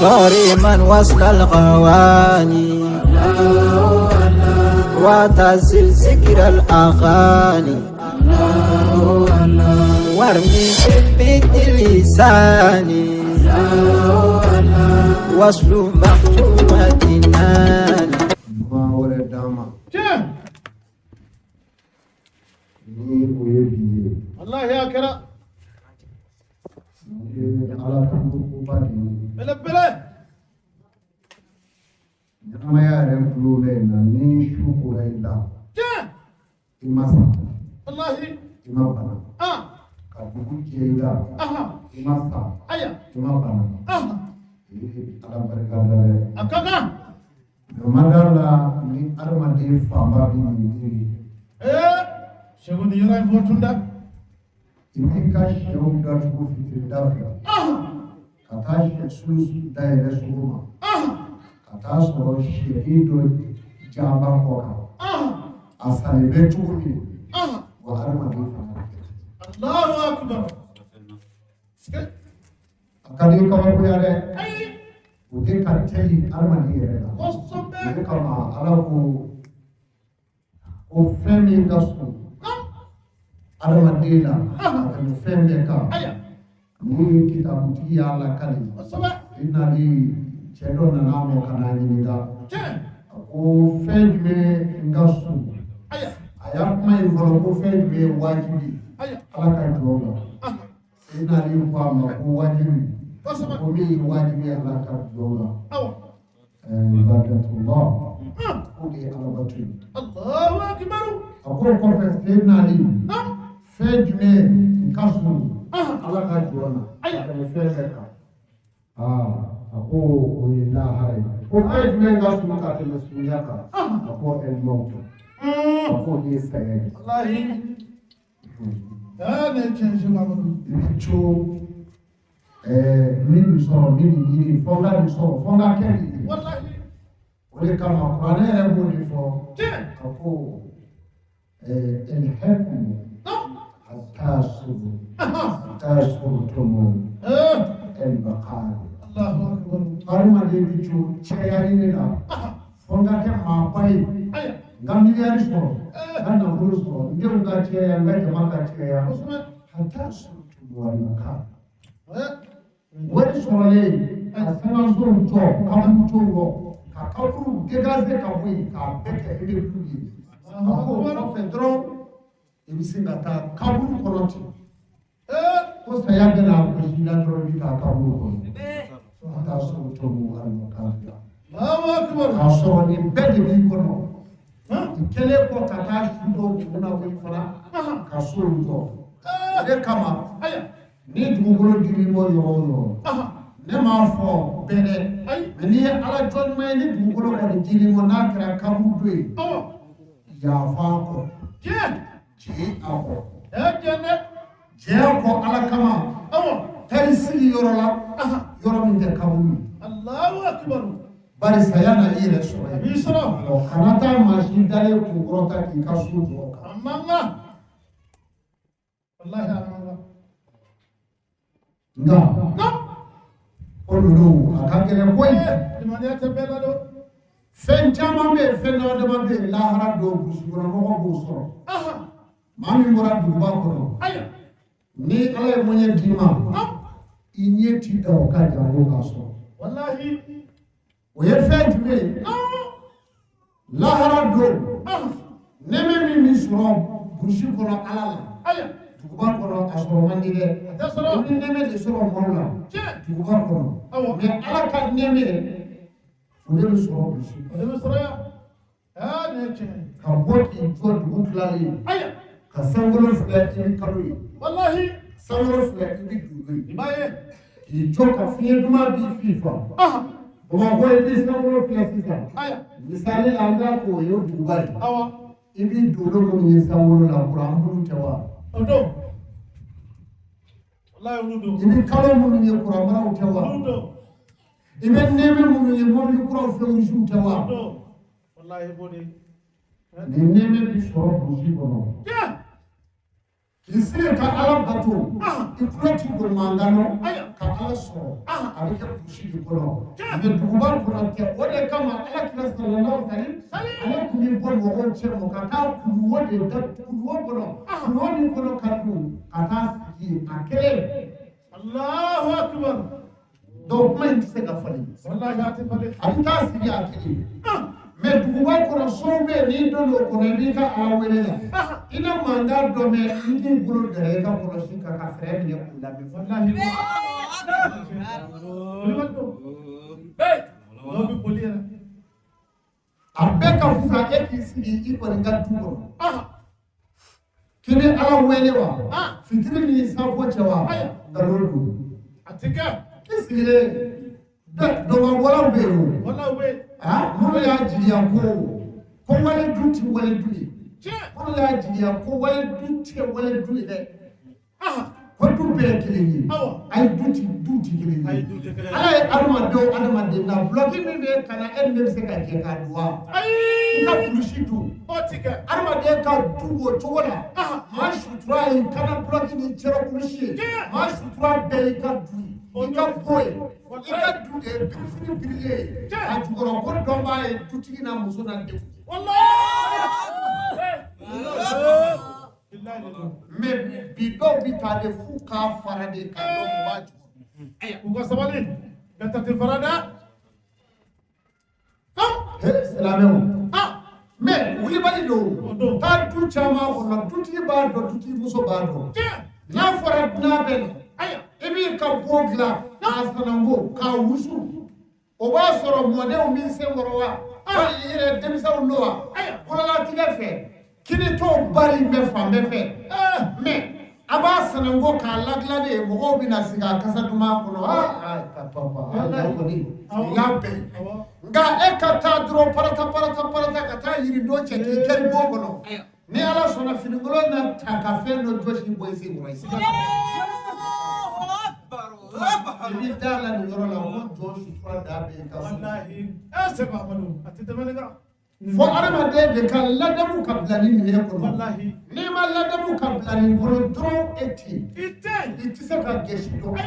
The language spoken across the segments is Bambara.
صارما وصل الغواني وتزل ذكر الأغاني وارمي بيت لساني وصل مكتومتنا ما ولد داما الله يا كرا على تنبو بادي بلا بلا ما يعرف لولنا نيشو كوريلا إماسا الله إمابنا كابوكو كيلا إماسا إمابنا على بركة أكاكا Madala ni armadi famba bini شغل يراي فورتوندا imika shauda tukufitindafya katashe susu daire suma kataso shehido jamba koka asali betuli wa armadi famba الله أكبر akadi kama kuyare ude kateli armadi yera ude kama alaku ofemi ngasu armadila akufembe ka ni kitabuti ala kali inali chedo na namo kana nyinga ofembe ngasu ayakma involo ofembe wajibi ala ka joga inali kwa ma wajibi kumi wajibi ala ka joga ibadatullah kudi alabatu الله أكبر akoro conference inali fejme kasu ala ka jona akane fejeka ako oyila hai ko fejme kasu ka tele sunyaka ako el mauto ako ni saye الله هذا تشنج بابا bicho mimi so mimi fonga keli والله ole kama kwane rebo ni fo ako الحكم التاسم البقاء الله أكبر arma de bicho chayari nila fonga ke mapai ngamiyari so kana furuso ndio ngachaya ngaje makachaya hata sutu walika wari soye asana zuru to kamu to ka kawu gegaze ka wi ka beke ile kudi ako fedro ibisinga ta kaburu koroti ko sayage na kujina dorobi ka kaburu ko hata so to mu almakafia الله أكبر aso ni bede bi kono kele ko kata shindo kuna ko fara ka so to de kama ni dugolo dimi mo yo ne ma fo bede ni ala jon mai ni dugolo ko dimi mo na kra kaburu ya fa ko ji ako je ko ala kama tari sigi yoro la yoro min te kabulu الله أكبر bari sayana ire so يسرا kanata mashi dare ku grota ki kasu to أمانا والله أمانا nga olu akakere koy لمن يتبلى له fen chama me fen no de mabbe la hara do busugoro mo ko busoro mami mura du ba ko ni ala mo nye dima inye ti da o ka jawo ka so والله o ye fen tume la hara do neme mi soro busi kono ala la duguba kono asoro mandi de ni neme de soro morla duguba kono me ala ka neme fode mi soro busi يسرا هذا تشنج ka boti to dugu klali ka sangolo fle in kawi والله sangolo fle in bi dugu ما هي ki joka fiye duma bi fifa o ma ko e sangolo fle sisa misali la nga ko yo duguba أوا ibi dolo mo ni sangolo la kuran bulu tewa أودو والله أودو ibi kalo mo ni kuran mara tewa أودو ibe neme mo ni mo ni kuran fe mo ju tewa أودو والله بودي ni neme bi soro busi kono kisire ka ala bato ikulati do mangano ka ala sɔrɔ a bɛ kɛ kurusi de kɔnɔ mɛ duguba kɔnɔ tɛ o de kama ala kira sallallahu alaihi wa sallam ale tun bɛ bɔ mɔgɔw cɛ ma ka taa kuruwo de da kuruwo kɔnɔ kuruwo min kɔnɔ ka don ka taa sigi a kelen Allahu akbar. donc kuma in tɛ se ka falen Wallahi a tɛ falen. a bɛ taa sigi a kelen mɛ duguba kɔnɔ sow bɛ yen n'i don o kɔnɔ i b'i ka ala wele la i na mankan dɔ mɛn i k'i bolo dɛrɛ i ka kɔlɔsi kan ka fɛɛrɛ minɛ k'u lamɛn Wallahi. Dɔw bɛ boli yɛrɛ. a bɛɛ ka fisa e k'i sigi i kɔni ka du kɔnɔ k'i bɛ ala wele wa fitiri ni sanfɔ cɛ wa nkalon don A tɛ kɛ. i sigilen dɔgɔbɔlaw bɛ yen o Wallahi bɛ. minnu y'a jigiya ko wale du ti wale du ye Tiɲɛ. minnu y'a jigiya ko wale du tɛ wale du ye dɛ ko du bɛɛ ye kelen ye a ye du ti kelen Ayi ye du tɛ kelen. ala ye adamaden na bulɔki min bɛ ka na e ni ne bɛ se ka jɛ k'a dun wa i ka kulusi dun O tɛ kɛ. adamaden ka du o cogo la maa sutura ye kana bulɔki ni cɛrɛ kulusi ye maa sutura bɛɛ y'i ka du ye i ka bo ye i ka du de ye birifini birilen ye a jukɔrɔ ko dɔ b'a ye dutigi n'a muso n'a denw mɛ bi dɔw bɛ taa de f'u k'a fara de k'a dɔn u b'a jukɔrɔ U ka sabali. Bɛɛ ta tɛ fara dɛ. silamɛw mɛ wulibali don taa du caman kɔnɔ dutigi b'a dɔn dutigi muso b'a dɔn n'a fɔra dunan bɛ na i b'i ka bo dilan k'a sanango k'a wusu o b'a sɔrɔ mɔdenw b'i senkɔrɔ wa wali i yɛrɛ denmisɛnw don wa bololatigɛ fɛ kinitɔw bari bɛ fan bɛɛ fɛ mɛ a b'a sanango k'a ladilan de mɔgɔw bɛna sigi a kasa duman kɔnɔ i y'a bɛn nka e ka taa dɔrɔn parata ka taa yiridon cɛ k'i kɛri bon kɔnɔ ni ala sɔnna finikolon na ta ka fɛn dɔ jɔsi bɔ i senkɔrɔ i siga i b'i da la nin yɔrɔ la ko jɔn sutura da bɛ yen ka so Wallahi. Sɛbɛ Amadu. A tɛ tɛmɛ ne kan. fo adamaden de ka ladamu ka bila ni minɛn kɔnɔ Wallahi. n'i ma ladamu ka bila nin kɔnɔ dɔrɔn e ti I tɛ. i tɛ se ka gɛsi dɔn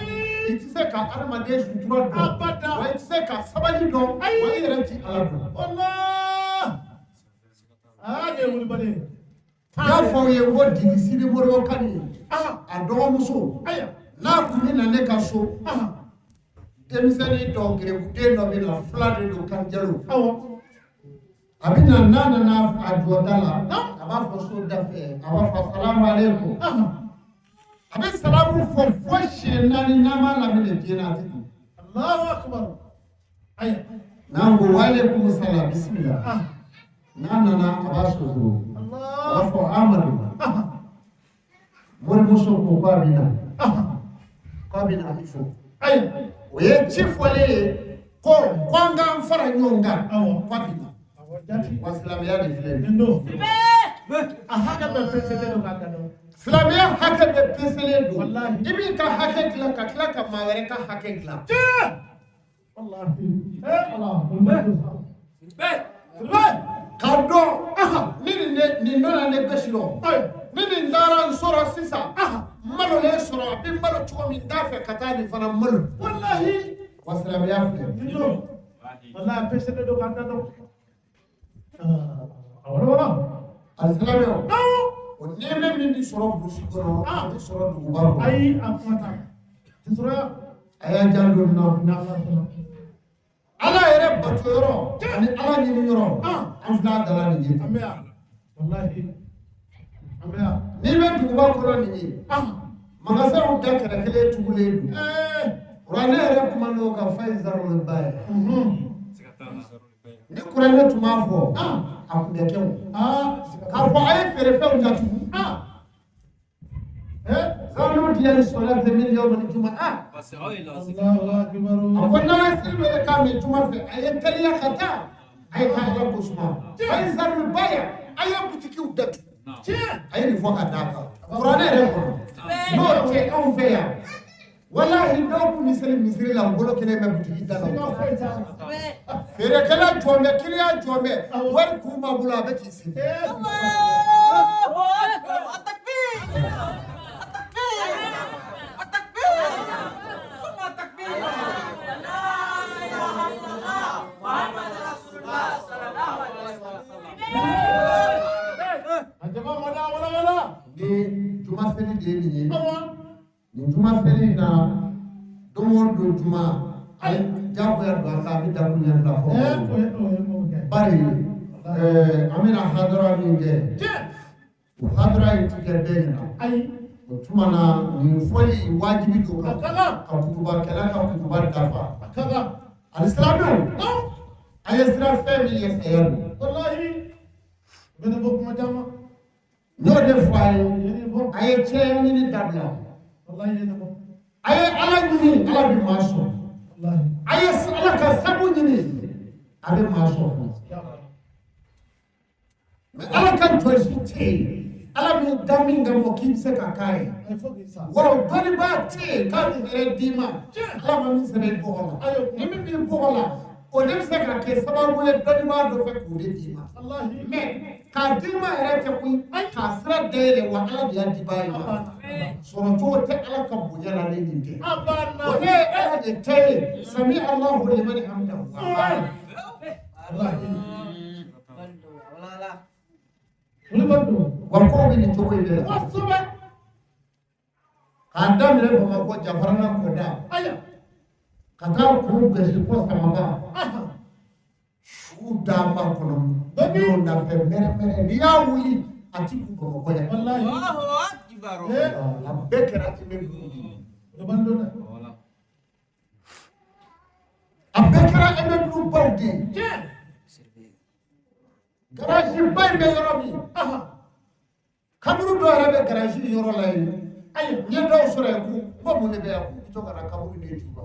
i tɛ se ka adamaden sutura dɔn Abada. wa i tɛ se ka sabali dɔn wa i yɛrɛ ti ala dɔn Wallah. Ne ye wulibali ye. n y'a fɔ aw ye ko digi sidi moribo kani a dɔgɔmuso n'a kun bɛ na ne ka so denmisɛnnin dɔ gerebuden dɔ bɛ na fila de don kanjalo a bɛ na n'a nana a jɔ da la a b'a fɔ so da fɛ a b'a fɔ salamu aleykum a bɛ salamu fɔ fo siɲɛ naani n'a m'a lamɛn diɲɛ na a tɛ don Allahu akbar. n'an ko waaleykum salam bisimila n'a nana a b'a soso a b'a fɔ amadu morimuso ko k'a bɛ na k'a bɛ na i fo o ye ci fɔlen ye ko an k'an fara ɲɔgɔn kan k'a bɛ na wa silamɛya de filɛ nin ye. A hakɛ bɛɛ pɛsɛlen don k'a da dɔn. silamɛya hakɛ bɛɛ pɛsɛlen don Wallahi. i b'i ka hakɛ dilan ka tila ka maa wɛrɛ ka hakɛ dilan. Wallahi. k'a dɔn ni nin dɔ na ne gasi rɔ ni nin taara n sɔrɔ sisan malolen sɔrɔ a bɛ malo cogo min t'a fɛ ka taa nin fana malo. Wallahi. wa silamɛya filɛ. Wallahi a pɛsɛlen don k'a da dɔn. Awɔ. alisilamɛw o nɛɛmɛ min bɛ sɔrɔ burusi kɔnɔ a bɛ sɔrɔ duguba kɔnɔ. Ayi a kuma ta. Tɛ sɔrɔ yan. a y'a jan don na. ala yɛrɛ bato yɔrɔ ani ala ɲini yɔrɔ an filɛ a dala nin ye. An bɛ yan. Wallahi. An bɛ yan. n'i bɛ duguba kɔnɔ nin ye magasinw da kɛrɛ kelen tugulen don. kuranɛ yɛrɛ kuma n'o kan fa ye zaroli ba ye. ni kuranɛ tun b'a fɔ a tun bɛ kɛ o. k'a fɔ a ye feerefɛnw datugu. zanu diyali sɔrɔ tɛ miliyɔn ni juma a. Allahu akbar. a ko n'aw ye seli wele k'a mɛn juma fɛ a ye teliya ka taa a ye taa ala ko suma. fa ye zaroli ba ye a ye butikiw datugu. a ye nin fɔ ka d'a kan kuranɛ yɛrɛ kɔnɔ n'o tɛ anw fɛ yan walahi dɔw kun misiri la n bolo kelen bɛ butigi da la feerekɛla jɔn bɛ kiriya jɔn bɛ wari kun b'a bolo a bɛ k'i sigi juma fɛnɛ na don o don juma ayi jagoya don a kan a bɛ dakun ɲɛ fila fɔ bari an bɛna hadara min kɛ o hadara in ti kɛ bɛɛ ɲɛna o tuma na nin fɔli wajibi don ka kutubakɛla ka kutuba dafa alisilamɛw a ye sira fɛn min ye saya don bɛnɛ bɔ kuma caman n'o de fɔ a ye cɛya ɲini dabila a ye ala ɲini ala bɛ maa sɔn a ye ala ka sabu ɲini a bɛ maa sɔn mɛ ala ka jɔsi tɛ yen ala bɛ da min kama k'i bɛ se ka k'a ye wa dɔnnibaa tɛ yen k'a bɛ hɛrɛ d'i ma ala ma min sɛbɛn i bɔgɔ la ni min b'i bɔgɔ la o de bɛ se ka kɛ sababu ye dɔnnibaa dɔ fɛ k'o de d'i ma mɛ k'a d'i ma yɛrɛ tɛ koyi k'a sira dayɛlɛ wa ala de y'a di baa ye ma sɔrɔ cogo tɛ ala ka bonya la ni nin tɛ o ne ye ala de tɛ ye sami alahu liman hamidahu wa ko bɛ nin cogo in de la k'a daminɛ bamakɔ jafarana kɔda ka taa kuru gasi fɔ samaba su d'a ma kɔnɔ n'o nafɛ mɛrɛmɛrɛ n'i y'a wuli a ti kun bamakɔ yan a bɛɛ kɛra tɛmɛ a bɛɛ kɛra ɛmɛdubaw de ye garage ba in bɛ yɔrɔ min kaburu dɔ yɛrɛ bɛ garage yɔrɔ la yen n ye dɔw sɔrɔ yen ko mun de bɛ yan ko to kana kaburu de juba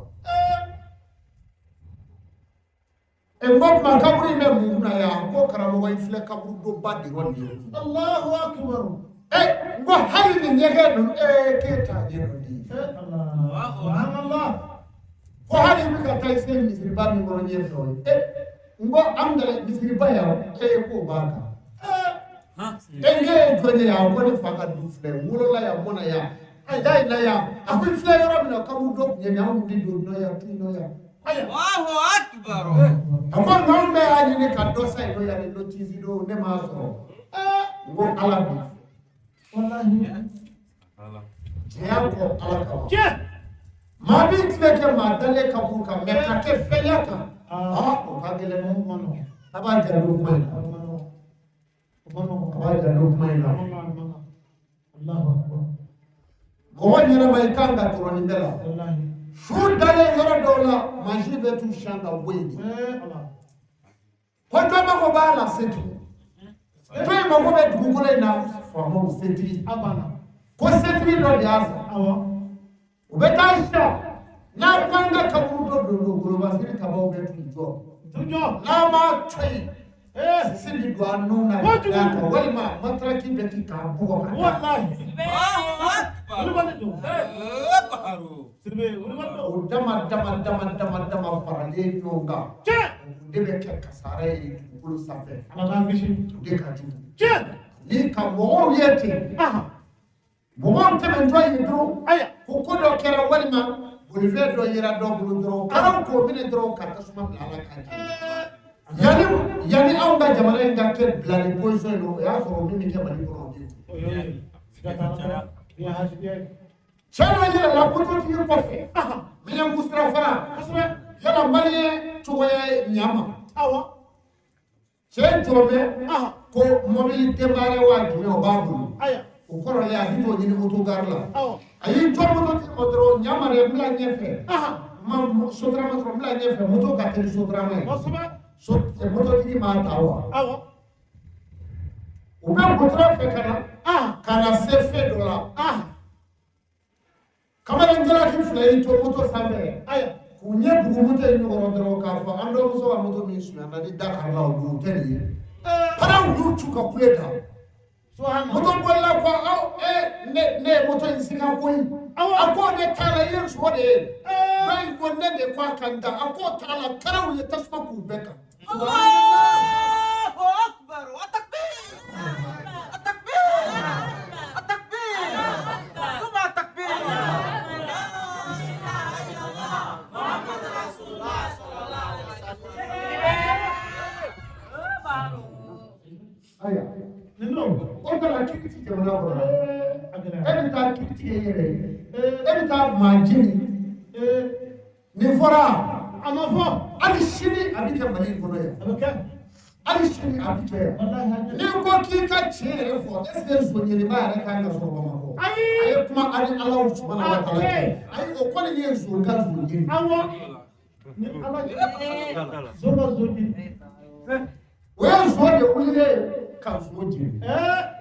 n ko tuma kaburu in bɛ mun na yan ko karamɔgɔ in filɛ kaburu dɔ ba de yɔrɔ de ye Allahu akbar n ko hali nin ɲɛgɛn ninnu k'e t'a ɲɛ dɔn de ko hali i bɛ ka taa i se misiriba min kɔnɔ ɲɛfɛ o ye n ko an bɛ misiriba yan k'o b'a kan ne ye jɔn ye yan ko ne fa ka du filɛ wolola yan mɔna yan da in na yan a ko i filɛ yɔrɔ min na kaburu dɔ tun ye nin anw de don nɔ yan tun nɔ yan Allahu akbar a ko n'anw bɛɛ y'a ɲini ka dɔ sa yen nɔ yan ni notice do ne m'a sɔrɔ n ko ala bi tiɲɛ kɔ ala kama maa min tile kɛ maa dalen kaburu kan mɛ ka kɛ fɛnya kan o ka gɛlɛn a b'a jaabi o kuma in na a b'a jaabi o kuma in na mɔgɔ ɲɛnama i kan ka tɔrɔ nin bɛɛ la su dalen yɔrɔ dɔw la mansin bɛ t'u siyan ka bɔ yen ko dɔ mago b'a la setigi dɔ in mago bɛ dugukolo in na faamaw setigi ko setigi dɔ de y'a san u bɛ taa siyan n'a ko an ka kaburu dɔ don golobasiri kabaw bɛ t'u jɔ n'a m'a to yen sisi bi don a nun na walima mataraki bɛ k'i k'a bugɔ ka o dama faralen ɲɔgɔn kan de bɛ kɛ kasara ye dugukolo sanfɛ de ka jugu ni ka mɔgɔw ye ten mɔgɔw tɛmɛntɔ yen dɔrɔn ko dɔ kɛra walima bolifɛn dɔ yera dɔ bolo dɔrɔn kalan k'o minɛ dɔrɔn ka tasuma bila ala k'a jɛ yanni anw ka jamana in ka kɛ bilali position in o y'a sɔrɔ min bɛ kɛ mali kɔnɔ o cɛ dɔ yɛlɛla kototigi kɔfɛ minɛnku sira fara yala maliyɛn cogoya ye ɲama cɛ jɔbɛ ko mɔbili denbaya wa jumɛn o b'a bolo o kɔrɔ le a bɛ t'o ɲini moto gari la a y'i jɔ mototigi kɔ dɔrɔn ɲama de n bila ɲɛfɛ sotarama sɔrɔ n bila ɲɛfɛ moto ka teli sotarama ye mototigi m'a ta wa u bɛ gudɔrɔn fɛ ka na se fɛn dɔ la kamalenkɛla fila y'i to moto sanfɛ k'u ɲɛ bugu moto in ɲɔgɔn dɔrɔn k'a fɔ an dɔgɔmuso ka moto min suɲana ni Dakar la o don o tɛ nin ye paraw y'u cu ka kule ta moto bolila ko ne ye moto in singa koyi a ko ne t'a la i ye sɔ de ye dɔ in ko ne de ko a kan da a k'o t'a la paraw ye tasuma k'u bɛɛ kan Allahu akbar wa takbir suma takbir aya o kana kiiti jamana kɔnɔ e bɛ taa kiiti kɛ i yɛrɛ ye e bɛ taa majini ni fɔra a ma fɔ hali sini a bɛ kɛ Mali kɔnɔ yan a bɛ kɛ hali sini a bɛ kɛ yan ni ko k'i ka tiɲɛ yɛrɛ fɔ est-ce que zonyɛlɛma yɛrɛ kan ka sɔrɔ Bamakɔ a ye kuma ani Ala subahanahu wa taala cɛ ayi o kɔni ye zon ka zon ye awɔ ni Ala zon ka zon ye o ye zon de wulilen ka zon jeni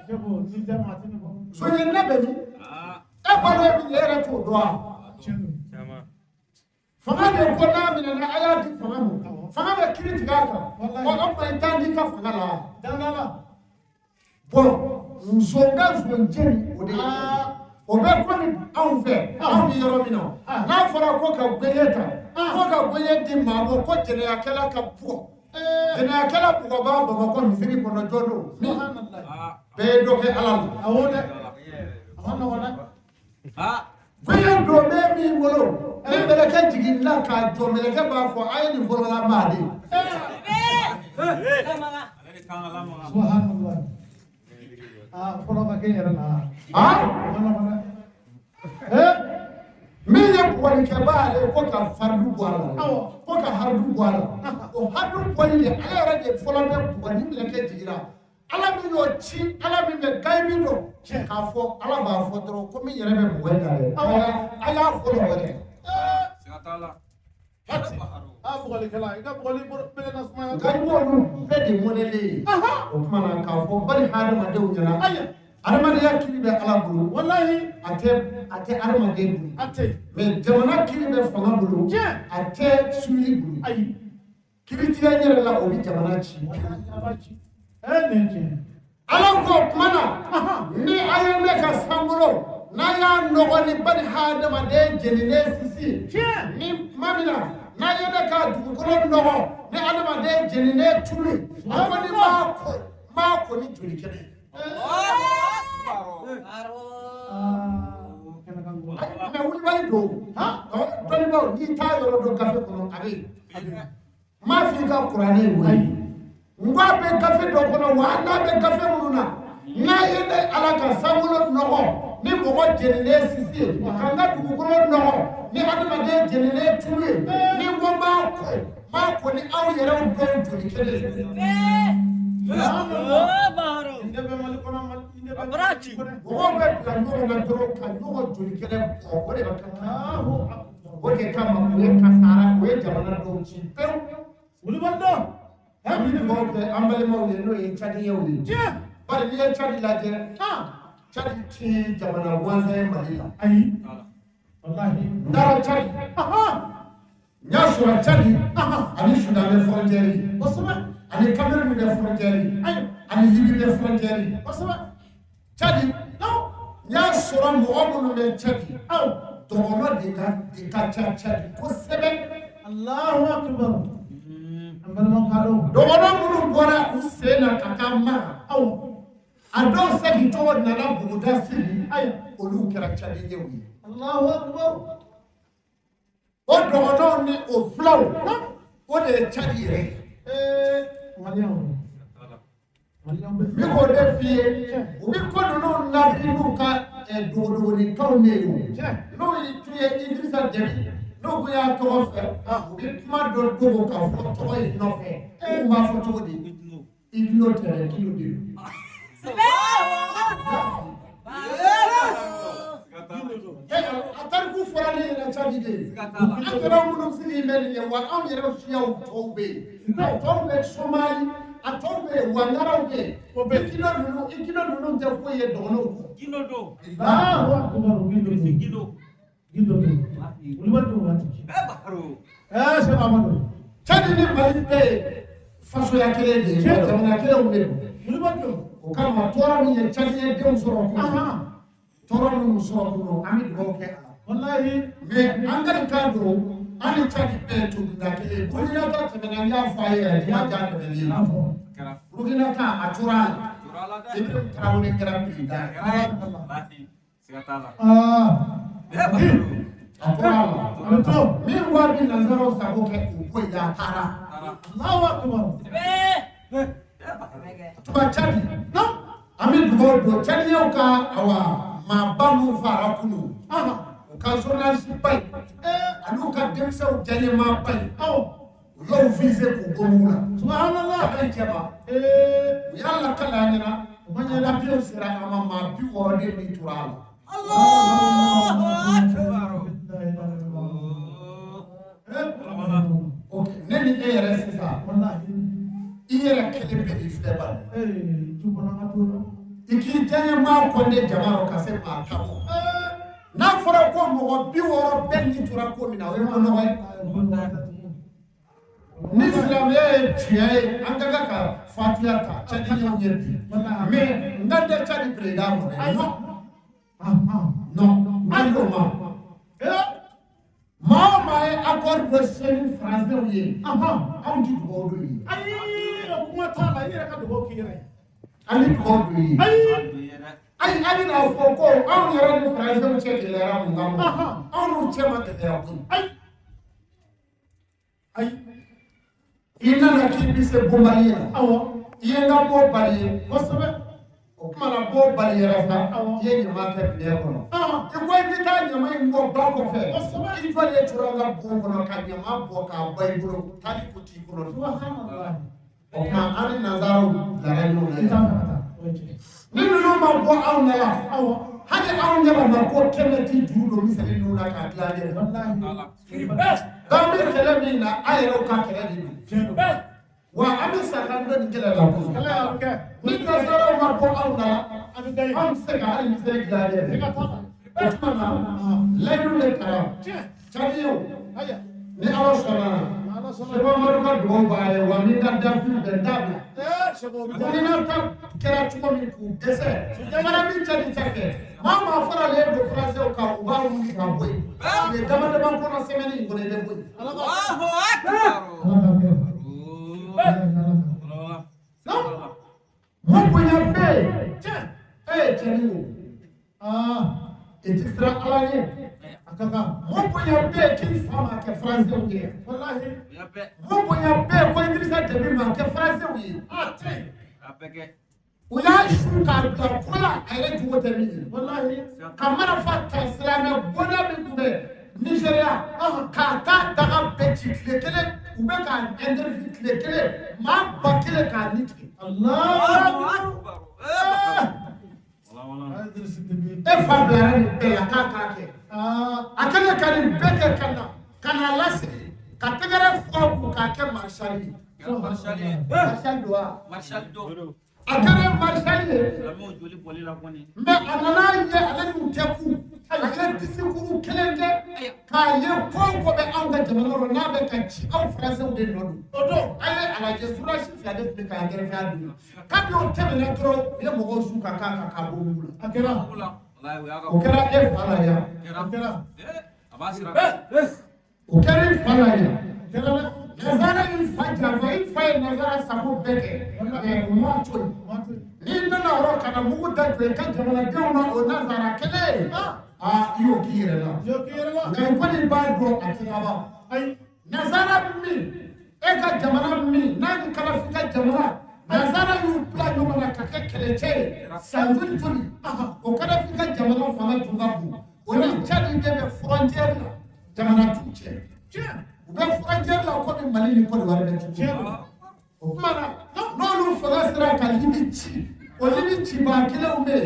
sebo ni tɛ maa tɛ ne bɔ zonyɛlɛ bɛ min e balo ye min ye e yɛrɛ t'o dɔn wa fanga de ko n'a minɛna a y'a di fanga ma fanga bɛ kiiri tigɛ a kan wa an ma taa di ka fanga la dangala bon zon ka zon jeni o de ye o bɛ komi anw fɛ anw bɛ yɔrɔ min na n'a fɔra ko ka gbɛɲɛ ta ko ka gbɛɲɛ di maa ma ko jɛnɛyakɛla ka bugɔ jɛnɛyakɛla bugɔba Bamakɔ misiri kɔnɔ jɔn don bɛɛ ye dɔ kɛ Ala la awɔ dɛ a ma nɔgɔn dɛ gbɛɲɛ don bɛ min bolo ni mɛlɛkɛ jiginna k'a jɔ mɛlɛkɛ b'a fɔ a ye nin fɔlɔla maa de subhanallah fɔlɔ ka kɛ yɛrɛ la a ma nɔgɔn dɛ min ye bugɔlikɛba yɛrɛ ko ka fardu bɔ a la ko ka hardu bɔ a la o hardu bɔli de ale yɛrɛ de fɔlɔ bɛ bugɔ ni mɛlɛkɛ jiginna Ala min y'o ci Ala min bɛ gayibi dɔn k'a fɔ Ala b'a fɔ dɔrɔn ko min yɛrɛ bɛ bugɔ in na dɛ a y'a fɔlɔ wɛrɛ bugɔlikɛla i ka bugɔli bɛlɛ na sumaya gayibi olu bɛɛ de mɔnɛlen ye o tuma na k'a fɔ bali hadamadenw ɲɛna adamadenya kiri bɛ Ala bolo wallahi a tɛ adamaden bolo a tɛ mais jamana kiri bɛ fanga bolo a tɛ suɲɛli bolo ayi kiritigɛ yɛrɛ la o bɛ jamana ci nin tiɲɛ Ala ko tuma na ni a ye ne ka sankolo n'a y'a nɔgɔ ni bani hadamaden jeninen sisi ni tuma min na n'a ye ne ka dugukolo nɔgɔ ni adamaden jeninen tulu a ko ni maa ko ni joli kɛnɛ mais wulibali don dɔnnibaw n'i t'a yɔrɔ dɔn gafe kɔnɔ a bɛ yen m'a f'i ka kuranɛ ye o ye n ko a bɛ gafe dɔ kɔnɔ wa n'a bɛ gafe minnu na n'a ye ne Ala ka sankolo nɔgɔ ni mɔgɔ jeninen sisi ye ka n ka dugukolo nɔgɔ ni adamaden jeninen tulu ye ni n ko m'a ko ni aw yɛrɛw dɔn joli kelen ye mɔgɔw bɛ bila ɲɔgɔn na dɔrɔn ka ɲɔgɔn joli kelen bɔ o de bɛ kɛ o de kama o ye kasara o ye jamana dɔw ci pewu wulibali dɔn an bɛ dugawu kɛ an balimaw ye n'o ye Cadiɲɛw ye bari n'i ye Cadi lajɛ Cadi ti jamana gansan ye Mali la ayi wallahi n taara Cadi n y'a sɔrɔ Cadi ani Sudan bɛ frontière kosɛbɛ ani Cameroun bɛ frontière ani Libye bɛ frontière kosɛbɛ Cadi n y'a sɔrɔ mɔgɔ minnu bɛ Cadi dɔgɔnɔ de ka ca Cadi kosɛbɛ Allahu akbar an balima kadɔ dɔgɔnɔ minnu bɔra u sen na ka taa Maka a dɔw segincogo nana buguda sigi olu kɛra Cadiɲɛw ye Allahu akbar o dɔgɔnɔw ni o filaw o de ye Cadi yɛrɛ min k'o de f'i ye u bɛ ko ninnu labiri n'u ka dogodogoninkanw de ye n'o tun ye Idrissa Déby n'u ko y'a tɔgɔ fɛ u bɛ kuma dɔ dogo k'a fɔ tɔgɔ in nɔfɛ u b'a fɔ cogo di Iglo tɛrɛ kilo de don a tariku fɔra ne ɲɛna Cadi de an yɛrɛ minnu sigi bɛ nin ye wa anw yɛrɛ siyaw tɔw bɛ yen tɔw bɛ Somali a tɔw bɛ yen Wangaraw bɛ yen Ikino ninnu tɛ foyi ye dɔgɔnɔw kɔ Gindo do Allahu akbar Gindo wulibali dɔn waati sɛbɛ Amadu Cadi ni Mali bɛɛ ye fasoya kelen de ye jamana kelenw de don wulibali dɔn o kama tɔɔrɔ min ye Cadiɲɛdenw sɔrɔ tɔɔrɔ minnu sɔrɔ kɔnɔ an bɛ dugawu kɛ wallahi mais an ka kan don an ni Cadi bɛɛ tun da kelen Burkina ta tɛmɛna n y'a fɔ a ye yɛrɛ n'i y'a ja tɛmɛlen Burkina ta a tora a la Ibrahim Traoré kɛra président a tora a la min ko a bɛ nanzaraw sago kɛ o ko in a taara Allahu akbar tuma Cadi an bɛ dugawu don Cadiɲɛw ka maaba minnu fara kunun o ka journaliste bay anu ka demsaw janyema bay yo vise ko gomula subhanallah ay jaba yalla kala nyana manya la biyo sira ama ma bi woro de ni turala Allahu akbar okay neni ere sisa wallahi iyere kele be ifleba jubona ngatuno iki janyema ko de jamaro ka se ma kabo na fara ko mo bi woro be ni turala ko mina we mo no way ni silamɛ tiɲɛ an ka kan ka fatiya ta cadi ɲɛw ɲɛ bi mais n ka tɛ cadi président kɔnɔ non an y'o ma maa o maa ye accord dɔ sɛbɛn français ye anw ti dugawu don ye ayi o kuma t'a la i yɛrɛ ka dugawu k'i yɛrɛ ye an ti dugawu don ye ayi a bɛna fɔ ko anw yɛrɛ ni français cɛ gɛlɛyara mun kan anw n'u cɛ ma gɛlɛya koyi ayi ina na kibi se bombali la awo yenga bo bali kosebe o kuma na bo bali rafa ye nyama ka biya kono e ko bita nyama ngo ba ko fe kosebe i fale turanga bo kono ka nyama bo ka bay buro tali kuti kono subhanallah o ma ani nazaro la rayo na ni no ma bo aw na la awo hade aw nyama ma ko kenati duro misali no na ka glaje wallahi dambe kele mina ayero ka kele ni wa ami sakando ni kele la ko ni ko soro ma ko aw na am se ka ali misali glaje o tuma ledu le kara chadiyo ni awa sona sebo maru ka do bae wa mi ka dafu de dabu ni na ta kera tuko mi ku dese fara mi chadi chake mama fara le do français o ka u ba mu ka boy le dama dama ko na semeni ngone de boy Allahu akbar mo punya be chani et sera alanye akaka mo punya be ki fama ke français o ye wallahi mo punya be ko Idrissa Déby ma ke français o ye apeke uya shuka da kula ayre juwo temi wallahi kamara fatta islame bola be dube Nigeria ka daga beti kele ube ka interview kele ma bakile ka nitki Allahu akbar e fablara ni bela ka ke akale ka ni beke kana lasi ka tegere fo ka ke marshali marshal do akare marshali lamo joli boli la koni me anana ye ale nu teku ale disikuru kelende ka ye konko be anga jamano na be ka ci aw français de nodu odo ale ala je surashi fi ade be ka ngere fa du ka bi o tebe na tro ye mo su ka bo mula akera wallahi ya ga o kera e fala ya kera abasira o kera fala ya kera nazara in fajra fa in fa nazara sabo beke moto ni ndana ro kana mugu da ko ka jamana gawna o nazara kele yo kire la ngai ko ni ba do atinaba ai nazara mi e ka jamana mi na ni kala fika jamana nazara yu plan no mana ka kele che sanjun tuni o kada fika jamana fala tungabu o ni chadi de frontière la jamana tuche ube frontière la ko ni Mali ni ko wala de tuche o mana no fala sira ka libichi o libichi ba kila umbe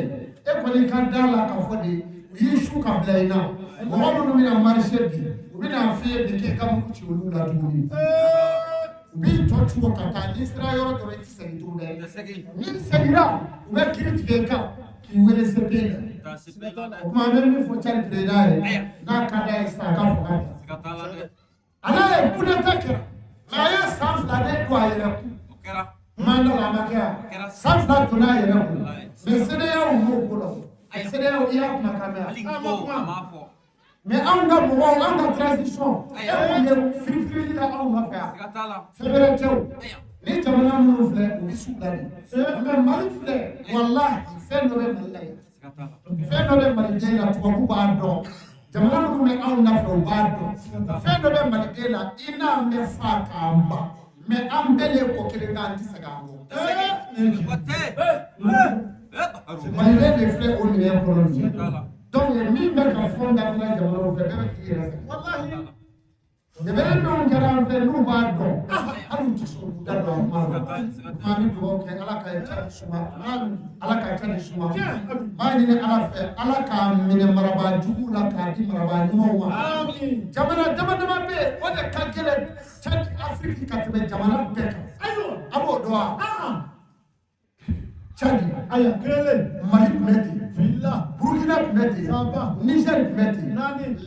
e ko ni kan dala ka fodi yishu ka blaina mo no mina marché bi ubina fiye bi ke kam ku ci wulu la tuni bi to tuwo ka ta Israël yoro do reti se tu de ni segira ube critique ka ki wele se pe ma même fo chari président na ka da sa ka fo ka ala e kuna takira la ya sans la de ko ayera kera manda la makera sans la tuna ayera ko mais c'est ya mo ko lo c'est ya ya makamera amafo mais on a bon on a transition et on est free la on va faire février tew ni tamana mo fle ni soulani mais Mali fle wallahi fait no be Mali fait no be Mali de la to ko ba do jamana mo me on na fle ba do fait no be Mali de la ina me fa kamba mais ambele ko kele ga anti sagambo Mali de fle on est problème donc min bɛ ka fɔ n dafɛla jamanaw fɛ bɛɛ bɛ k'i yɛrɛ fɛ walahi dɛbɛrɛ dɔw kɛra an fɛ n'u b'a dɔn hali u tɛ sɔn k'u da don a kuma la maa bɛ dugawu kɛ ala ka ca suma ala ka ca ni suma b'a ɲini ala fɛ ala k'a minɛ marabaa jugu la k'a di marabaa ɲumanw ma jamana dama dama bɛ yen o de ka gɛlɛn Tchad Afrique ka tɛmɛ jamana bɛɛ kan a b'o dɔn wa Tchad aya kelen Mali tun bɛ ten Burkina tun bɛ ten Niger tun bɛ ten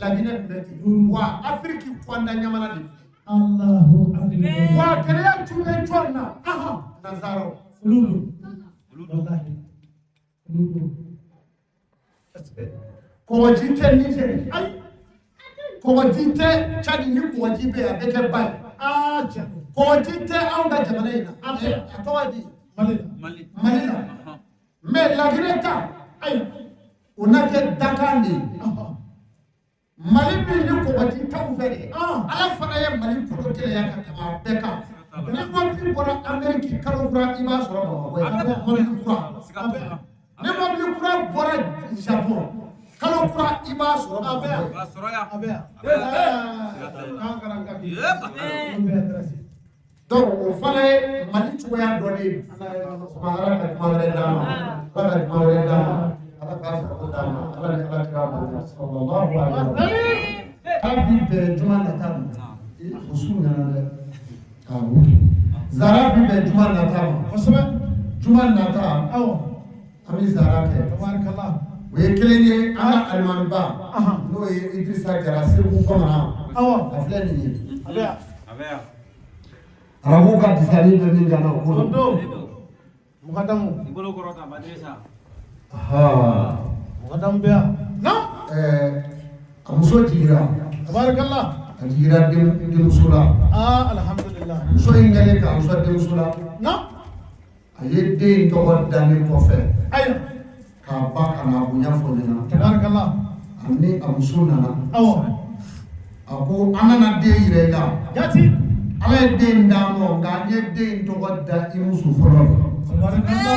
Laginɛ tun bɛ ten wa Afrique kɔnda ɲamana de Allahu akbar wa gɛlɛya tun bɛ jɔn na Nazaraw kɔgɔji tɛ Niger kɔgɔji tɛ Tchad ni kɔgɔji bɛ yen a bɛ kɛ ba ye kɔgɔji tɛ anw ka jamana in na a tɔgɔ di Mali la mais Laginɛ ta o na kɛ dakan de ye Mali min ni kɔgɔji t'anw fɛ de ala fana ye Mali kolo gɛlɛya ka tɛmɛ a bɛɛ kan ni mobili bɔra Amérique kalo kura i b'a sɔrɔ Bamakɔ ye mobili kura ni mobili kura bɔra Japon kalo kura i b'a sɔrɔ donc o fana ye Mali cogoya dɔ de ye ala ka kuma wɛrɛ d'a ma ala ka kuma wɛrɛ d'a ma ala k'a sago d'a ma ala ni ala kira ma sallallahu alaihi wa sallam k'a bi bɛn juma nata ma o su nana dɛ zara bi bɛn juma nata ma kosɛbɛ juma nata an bɛ zara kɛ tabarikala o ye kelen ye an ka alimamiba n'o ye Idrissa Jara Segu bamanan a filɛ nin ye arabu ka disali bɛ min kan o ko mukadamu i bolo kɔrɔ ta Badrissa mukadamu bɛ yan a muso jigira tabarikala a jigira denmuso la alhamdulillah muso in kɛlen k'a muso denmuso la a ye den tɔgɔ dalen kɔfɛ k'a ba ka na bonya fɔ ne na tabarikala ani a muso nana a ko an nana den yira i la jati ala ye den d'a ma nka an ye den tɔgɔ da i muso fɔlɔ la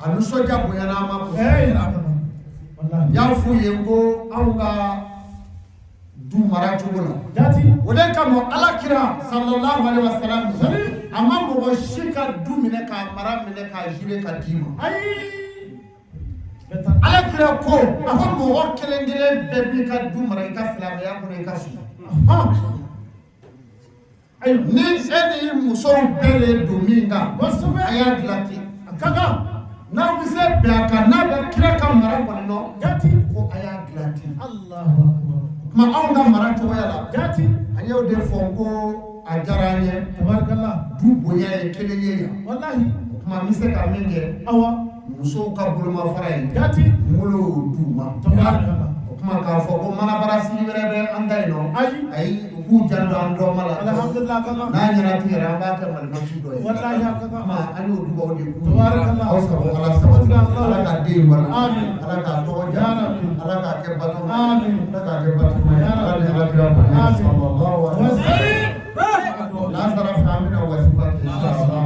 a nisɔndiya bonyana an ma y'a f'u ye ko anw ka du mara cogo la o de kama alakira sallallahu alaihi wa sallam a ma mɔgɔ si ka du minɛ k'a mara minɛ k'a jire ka d'i ma alakira ko a ko mɔgɔ kelen kelen bɛɛ b'i ka du mara i ka silamɛya kɔnɔ i ka so ni e ni musow bɛɛ de don min kan a y'a dilan ten a ka kan n'a bɛ se bɛn a kan n'a bɛ kira ka mara kɔni dɔn jati ko a y'a dilan ten kuma anw ka mara cogoya la jati an y'o de fɔ ko a diyara an ye tabarikala du bonya ye kelen ye yan walahi kuma n bɛ se ka min kɛ musow ka bolomafara ye jati n bolo y'o d'u ma tabarikala o kuma k'a fɔ ko manabara sigi wɛrɛ bɛ an ta yen nɔ ayi u k'u janto an dɔgɔma la alhamdulillah n'a ɲɛna tigɛra an b'a kɛ malimatu dɔ ye walahi kuma an y'o dugawu de k'u tabarikala aw sago ala sabati ala ka den wala ala k'a tɔgɔ diya ala k'a kɛ batoma ala k'a kɛ batoma ye ala ni ala kira ma sallallahu alaihi wa sallam n'a sara fɛ an bɛna wasifa kɛ inshallah.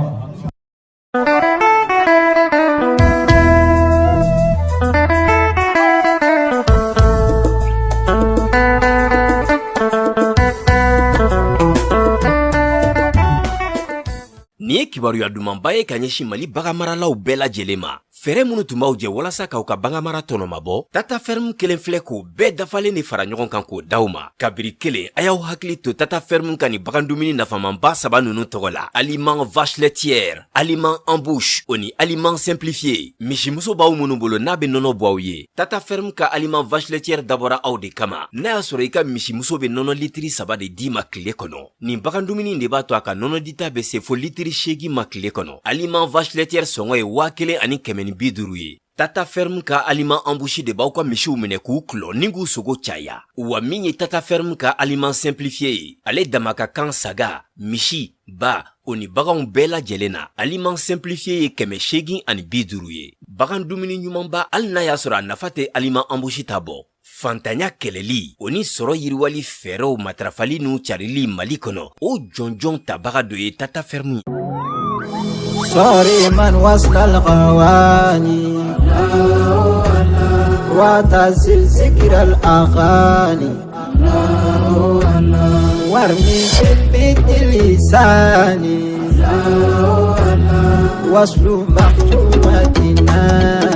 Ni ye kibaruya dumanba ye ka ɲɛsin Mali baganmaralaw bɛɛ lajɛlen ma. Fɛɛrɛ minnu tun b'aw jɛ walasa k'aw ka baganmara tɔnɔmabɔ, Tata Ferme kelen filɛ k'o bɛɛ dafalen de fara ɲɔgɔn kan k'o d'aw ma. Kabiri kelen, a y'aw hakili to Tata Ferme ka ni bagandumuni nafamanba saba ninnu tɔgɔ la: aliment vache laitière, aliment en bouche o ni aliment simplifié. Misimuso b'aw minnu bolo n'a bɛ nɔnɔ bɔ aw ye, Tata Ferme ka aliment vache laitière dabɔra aw de kama. N'a y'a sɔrɔ i ka misimuso bɛ nɔnɔ litiri 3 de d'i ma tile kɔnɔ, nin bagandumuni de b'a to a ka nɔnɔ dita bɛ se fo litiri 8 ma tile kɔnɔ. Aliment vache laitière sɔngɔ ye 1550 ye. Tata Ferme ka aliment embouché de b'aw ka misiw minɛ k'u kulɔ ni k'u sogo caya. Wa min ye Tata Ferme ka aliment simplifié ye, ale dama ka kan saga, misi, ba o ni baganw bɛɛ lajɛlen na aliment simplifié ye 850 ye. Bagan dumuni ɲumanba hali n'a y'a sɔrɔ a nafa tɛ aliment embouché ta bɔ. Fantanya kɛlɛli o ni sɔrɔ yiriwali fɛɛrɛw matarafali n'u carili Mali kɔnɔ o jɔnjɔn tabaga dɔ ye Tata Ferme. صارما وصل الغواني وتزل ذكر الأغاني وارمي بالبيت لساني وصل مكتومتنا